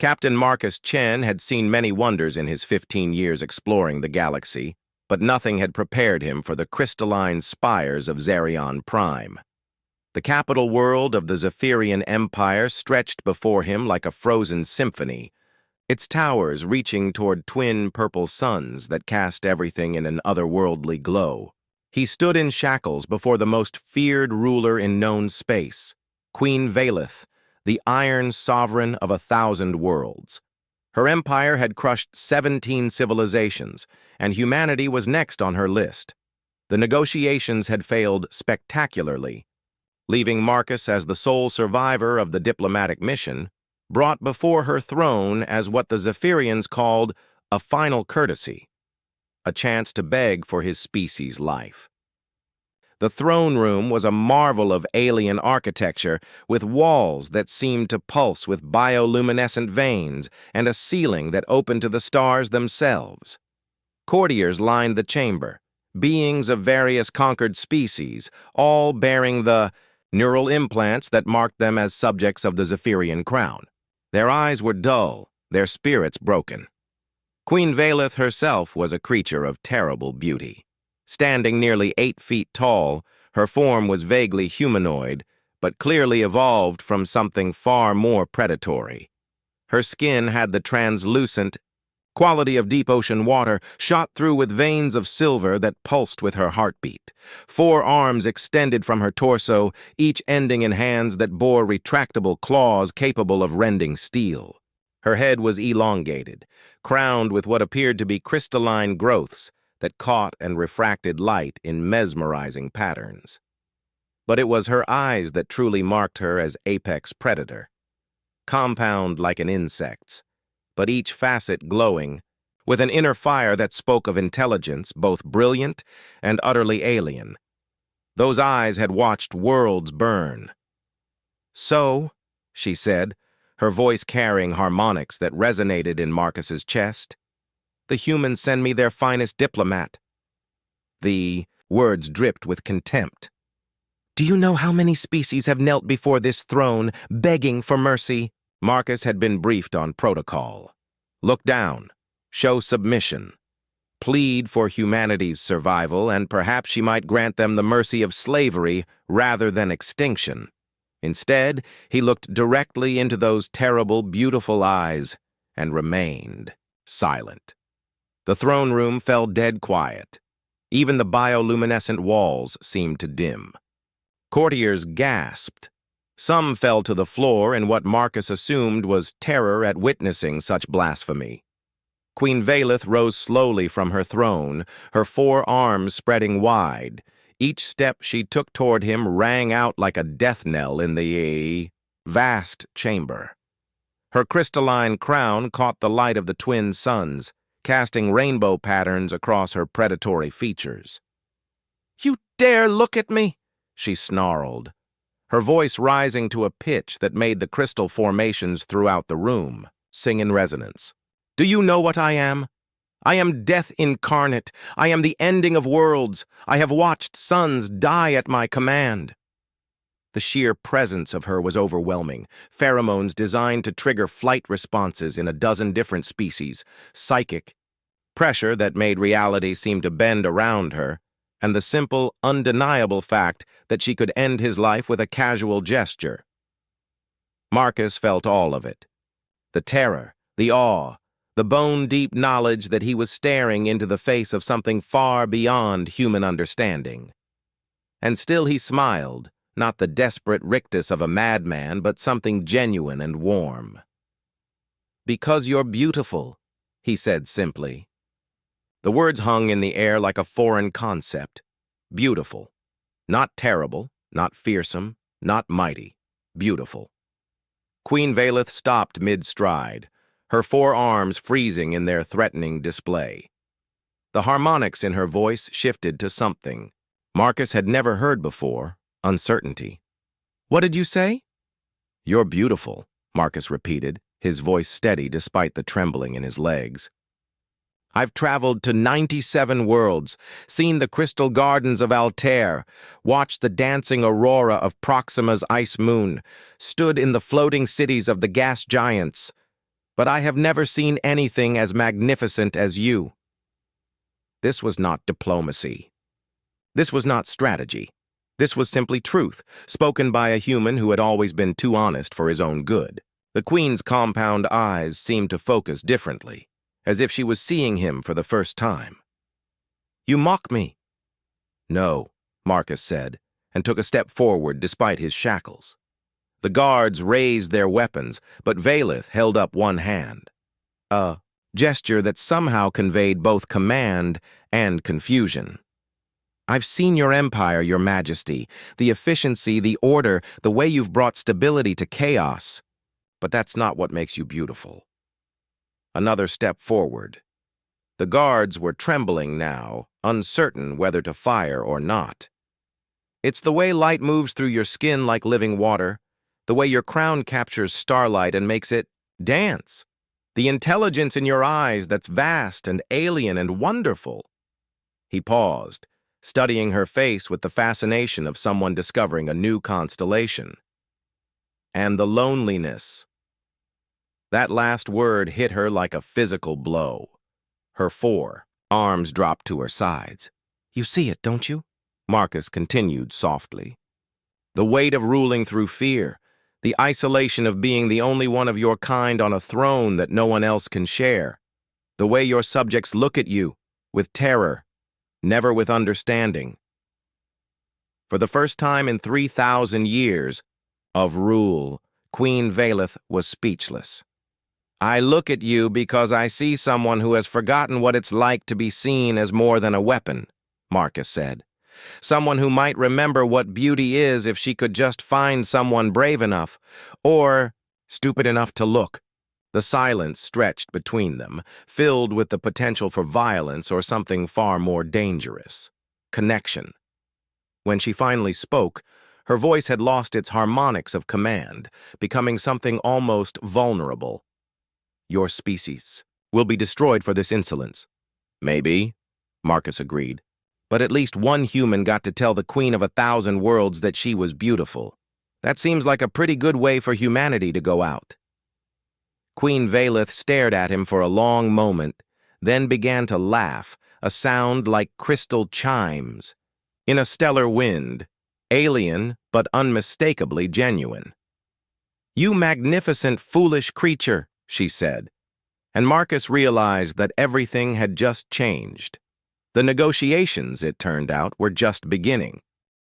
Captain Marcus Chen had seen many wonders in his 15 years exploring the galaxy, but nothing had prepared him for the crystalline spires of Zerion Prime. The capital world of the Zephyrian Empire stretched before him like a frozen symphony, its towers reaching toward twin purple suns that cast everything in an otherworldly glow. He stood in shackles before the most feared ruler in known space, Queen Valeth, the iron sovereign of 1,000 worlds. Her empire had crushed 17 civilizations, and humanity was next on her list. The negotiations had failed spectacularly, leaving Marcus as the sole survivor of the diplomatic mission, brought before her throne as what the Zephyrians called a final courtesy, a chance to beg for his species' life. The throne room was a marvel of alien architecture, with walls that seemed to pulse with bioluminescent veins and a ceiling that opened to the stars themselves. Courtiers lined the chamber, beings of various conquered species, all bearing the neural implants that marked them as subjects of the Zephyrian crown. Their eyes were dull, their spirits broken. Queen Valeth herself was a creature of terrible beauty. Standing nearly 8 feet tall, her form was vaguely humanoid, but clearly evolved from something far more predatory. Her skin had the translucent quality of deep ocean water, shot through with veins of silver that pulsed with her heartbeat. 4 arms extended from her torso, each ending in hands that bore retractable claws capable of rending steel. Her head was elongated, crowned with what appeared to be crystalline growths that caught and refracted light in mesmerizing patterns. But it was her eyes that truly marked her as apex predator. Compound like an insect's, but each facet glowing, with an inner fire that spoke of intelligence, both brilliant and utterly alien. Those eyes had watched worlds burn. "So," she said, her voice carrying harmonics that resonated in Marcus's chest, "the humans send me their finest diplomat." The words dripped with contempt. "Do you know how many species have knelt before this throne, begging for mercy?" Marcus had been briefed on protocol. Look down, show submission, plead for humanity's survival, and perhaps she might grant them the mercy of slavery rather than extinction. Instead, he looked directly into those terrible, beautiful eyes and remained silent. The throne room fell dead quiet. Even the bioluminescent walls seemed to dim. Courtiers gasped. Some fell to the floor in what Marcus assumed was terror at witnessing such blasphemy. Queen Valeth rose slowly from her throne, her 4 arms spreading wide. Each step she took toward him rang out like a death knell in the vast chamber. Her crystalline crown caught the light of the twin suns, casting rainbow patterns across her predatory features. "You dare look at me?" she snarled, her voice rising to a pitch that made the crystal formations throughout the room sing in resonance. "Do you know what I am? I am death incarnate. I am the ending of worlds. I have watched suns die at my command." The sheer presence of her was overwhelming. Pheromones designed to trigger flight responses in a dozen different species, psychic, pressure that made reality seem to bend around her, and the simple, undeniable fact that she could end his life with a casual gesture. Marcus felt all of it. The terror, the awe, the bone-deep knowledge that he was staring into the face of something far beyond human understanding. And still he smiled, not the desperate rictus of a madman, but something genuine and warm. "Because you're beautiful," he said simply. The words hung in the air like a foreign concept. Beautiful. Not terrible, not fearsome, not mighty. Beautiful. Queen Valeth stopped mid-stride, her 4 arms freezing in their threatening display. The harmonics in her voice shifted to something Marcus had never heard before, uncertainty. "What did you say?" "You're beautiful," Marcus repeated, his voice steady despite the trembling in his legs. "I've traveled to 97 worlds, seen the crystal gardens of Altair, watched the dancing aurora of Proxima's ice moon, stood in the floating cities of the gas giants. but I have never seen anything as magnificent as you." This was not diplomacy. This was not strategy. This was simply truth, spoken by a human who had always been too honest for his own good. The Queen's compound eyes seemed to focus differently, as if she was seeing him for the first time. "You mock me." "No," Marcus said, and took a step forward despite his shackles. The guards raised their weapons, but Valeth held up one hand. A gesture that somehow conveyed both command and confusion. "I've seen your empire, your majesty, the efficiency, the order, the way you've brought stability to chaos. But that's not what makes you beautiful." Another step forward. The guards were trembling now, uncertain whether to fire or not. "It's the way light moves through your skin like living water, the way your crown captures starlight and makes it dance, the intelligence in your eyes that's vast and alien and wonderful." He paused, studying her face with the fascination of someone discovering a new constellation. "And the loneliness." That last word hit her like a physical blow. Her arms dropped to her sides. "You see it, don't you?" Marcus continued softly. "The weight of ruling through fear, the isolation of being the only one of your kind on a throne that no one else can share, the way your subjects look at you, with terror, never with understanding." For the first time in 3,000 years of rule, Queen Valeth was speechless. "I look at you because I see someone who has forgotten what it's like to be seen as more than a weapon," Marcus said. "Someone who might remember what beauty is if she could just find someone brave enough, or stupid enough to look." The silence stretched between them, filled with the potential for violence or something far more dangerous. Connection. When she finally spoke, her voice had lost its harmonics of command, becoming something almost vulnerable. "Your species will be destroyed for this insolence." "Maybe," Marcus agreed. "But at least one human got to tell the Queen of 1,000 Worlds that she was beautiful. That seems like a pretty good way for humanity to go out." Queen Valeth stared at him for a long moment, then began to laugh, a sound like crystal chimes. In a stellar wind, alien but unmistakably genuine. "You magnificent, foolish creature," she said, and Marcus realized that everything had just changed. The negotiations, it turned out, were just beginning.